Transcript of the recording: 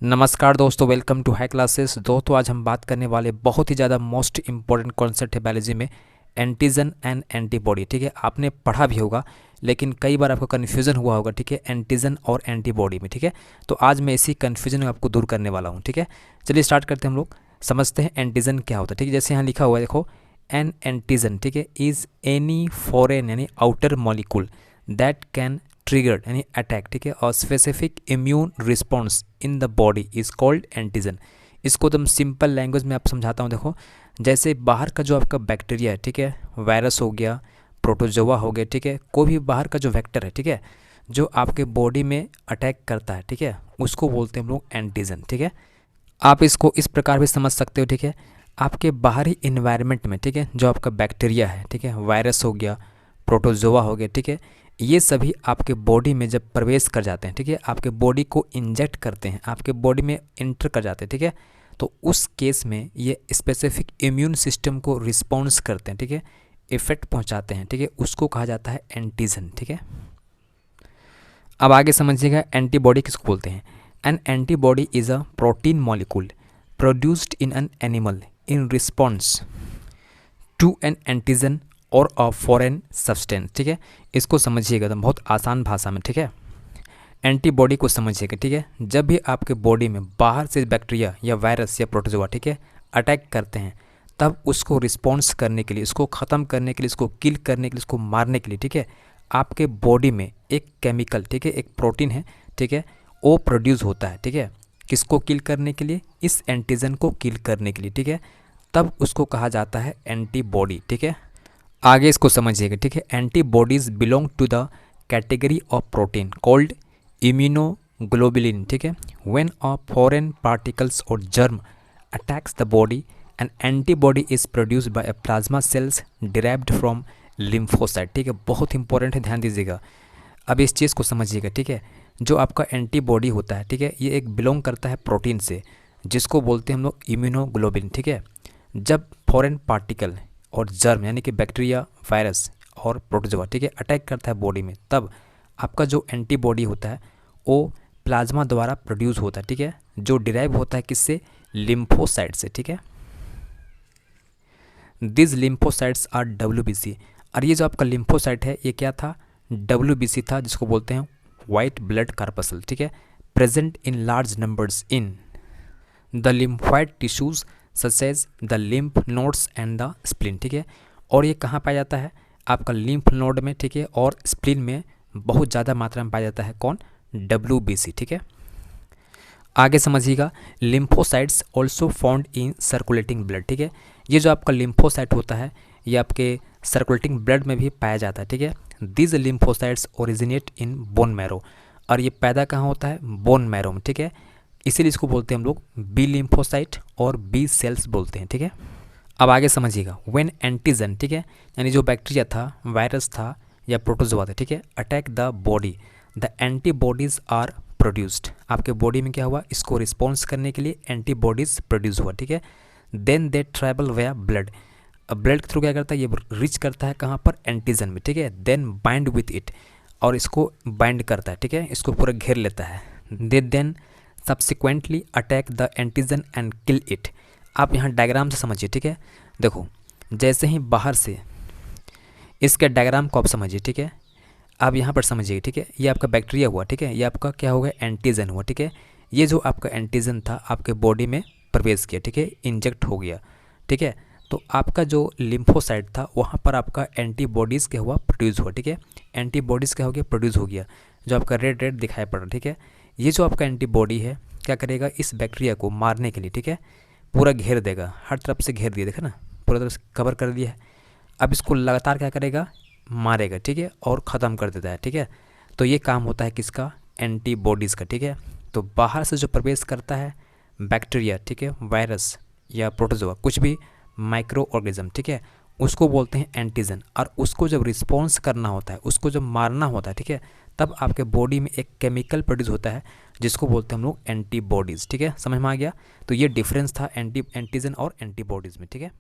नमस्कार दोस्तों, welcome to high classes. दोस्तों आज हम बात करने वाले बहुत ही ज़्यादा मोस्ट इंपॉर्टेंट कॉन्सेप्ट है बायोलॉजी में, एंटीजन एंड एंटीबॉडी। ठीक है, आपने पढ़ा भी होगा लेकिन कई बार आपको कन्फ्यूज़न हुआ होगा। ठीक है, एंटीजन और एंटीबॉडी में। ठीक है, तो आज मैं इसी कन्फ्यूजन आपको दूर करने वाला हूँ। ठीक है, चलिए स्टार्ट करते हैं। हम लोग समझते हैं एंटीजन क्या होता है। ठीक है, जैसे यहाँ लिखा हुआ है, देखो, एन एंटीजन, ठीक है, इज़ एनी फॉरेन यानी outer molecule that can triggered यानी अटैक, ठीक है, और specific immune response in the body is called antigen. इसको एकदम सिंपल लैंग्वेज में आप समझाता हूँ। देखो, जैसे बाहर का जो आपका बैक्टीरिया है, ठीक है, वायरस हो गया, प्रोटोजोआ हो गया, ठीक है, कोई भी बाहर का जो वेक्टर है, ठीक है, जो आपके बॉडी में अटैक करता है, ठीक है, उसको बोलते हैं हम लोग एंटीजन। ठीक है, आप इसको इस प्रकार भी समझ सकते हो। ठीक है, आपके बाहरी इन्वायरमेंट में, ठीक है, जो आपका बैक्टीरिया है, ठीक है, वायरस हो गया, प्रोटोजोआ हो गया, ठीक है, ये सभी आपके बॉडी में जब प्रवेश कर जाते हैं, ठीक है, आपके बॉडी को इंजेक्ट करते हैं, आपके बॉडी में इंटर कर जाते हैं, ठीक है, तो उस केस में ये स्पेसिफिक इम्यून सिस्टम को रिस्पॉन्स करते हैं, ठीक है, इफेक्ट पहुंचाते हैं, ठीक है, उसको कहा जाता है एंटीजन। ठीक है, अब आगे समझिएगा एंटीबॉडी किसको बोलते हैं। An antibody is a protein molecule produced in an animal in response to an antigen और अ फॉरेन सब्सटेंस। ठीक है, इसको समझिएगा एकदम बहुत आसान भाषा में। ठीक है, एंटीबॉडी को समझिएगा। ठीक है, जब भी आपके बॉडी में बाहर से बैक्टीरिया या वायरस या प्रोटोजोआ, ठीक है, अटैक करते हैं, तब उसको रिस्पॉन्स करने के लिए, इसको ख़त्म करने के लिए, इसको किल करने के लिए, इसको मारने के लिए, ठीक है, आपके बॉडी में एक केमिकल, ठीक है, एक प्रोटीन है, ठीक है, वो प्रोड्यूस होता है। ठीक है, किसको किल करने के लिए? इस एंटीजन को किल करने के लिए। ठीक है, तब उसको कहा जाता है एंटीबॉडी। ठीक है, आगे इसको समझिएगा। ठीक है, antibodies belong to the category of protein called immunoglobulin. ठीक है, व्हेन अ फॉरेन पार्टिकल्स और germ attacks the body and antibody is produced by a plasma cells derived from lymphocyte. ठीक है, बहुत इंपॉर्टेंट है, ध्यान दीजिएगा। अब इस चीज़ को समझिएगा। ठीक है, जो आपका एंटीबॉडी होता है, ठीक है, ये एक बिलोंग करता है प्रोटीन से, जिसको बोलते हैं हम लोग इम्यूनोग्लोबुलिन। ठीक है, जब फॉरेन पार्टिकल और जर्म यानी कि बैक्टीरिया, वायरस और प्रोटोजोआ, ठीक है, अटैक करता है बॉडी में, तब आपका जो एंटीबॉडी होता है वो प्लाज्मा द्वारा प्रोड्यूस होता है। ठीक है, जो डिराइव होता है किससे? लिम्फोसाइट से। ठीक है, दिस लिम्फोसाइट्स आर WBC। और ये जो आपका लिम्फोसाइट है ये क्या था? WBC था, जिसको बोलते हैं वाइट ब्लड कार्पसल। ठीक है, present in large numbers in the lymphoid tissues such as the lymph nodes and the spleen. ठीक है, और ये कहाँ पाया जाता है? आपका लिम्फ नोड में, ठीक है, और स्प्लीन में बहुत ज़्यादा मात्रा में पाया जाता है। कौन? WBC। ठीक है, आगे समझिएगा। Lymphocytes also found in circulating blood. ठीक है, ये जो आपका लिम्फोसाइट होता है ये आपके सर्कुलेटिंग ब्लड में भी पाया जाता है। ठीक है, this lymphocytes originate in bone marrow, और ये पैदा कहाँ होता है? बोन मैरो में। ठीक है, इसीलिए इसको बोलते हैं हम लोग बी लिम्फोसाइट और बी सेल्स बोलते हैं। ठीक है, अब आगे समझिएगा। व्हेन एंटीजन, ठीक है, यानी जो बैक्टीरिया था, वायरस था या प्रोटोजोआ था, ठीक है, attack the body, the antibodies are produced. आपके बॉडी में क्या हुआ? इसको रिस्पॉन्स करने के लिए एंटीबॉडीज प्रोड्यूस हुआ। ठीक है, then they travel where blood. अब ब्लड के थ्रू क्या करता है? ये रिच करता है कहाँ पर? एंटीजन में। ठीक है, देन बाइंड विथ इट, और इसको बाइंड करता है। ठीक है, इसको पूरा घेर लेता है। They then subsequently attack the antigen and kill it. आप यहाँ डायग्राम से समझिए। ठीक है, देखो, जैसे ही बाहर से इसके डायग्राम को आप समझिए। ठीक है, आप यहाँ पर समझिए। ठीक है, ये आपका बैक्टीरिया हुआ, ठीक है, ये आपका क्या होगा? एंटीजन हुआ। ठीक है, ये जो आपका एंटीजन था आपके बॉडी में प्रवेश किया, ठीक है, इंजेक्ट हो गया। ठीक है, तो आपका जो लिम्फोसाइट था वहाँ पर आपका एंटीबॉडीज़ क्या हुआ? प्रोड्यूस हुआ। ठीक है, एंटीबॉडीज़ क्या हो गया? प्रोड्यूस हो गया, जो आपका रेड रेड दिखाई पड़ रहा। ठीक है, ये जो आपका एंटीबॉडी है क्या करेगा? इस बैक्टीरिया को मारने के लिए, ठीक है, पूरा घेर देगा, हर तरफ से घेर दिया, देखा ना, पूरा तरफ से कवर कर दिया है। अब इसको लगातार क्या करेगा? मारेगा। ठीक है, और ख़त्म कर देता है। ठीक है, तो ये काम होता है किसका? एंटीबॉडीज़ का। ठीक है, तो बाहर से जो प्रवेश करता है बैक्टीरिया, ठीक है, वायरस या प्रोटोजोआ, कुछ भी माइक्रो ऑर्गेनिज्म, ठीक है, उसको बोलते हैं एंटीजन। और उसको जब रिस्पॉन्स करना होता है, उसको जब मारना होता है, ठीक है, तब आपके बॉडी में एक केमिकल प्रोड्यूस होता है जिसको बोलते हैं हम लोग एंटीबॉडीज़। ठीक है, समझ में आ गया? तो ये डिफरेंस था एंटीजन और एंटीबॉडीज़ में। ठीक है।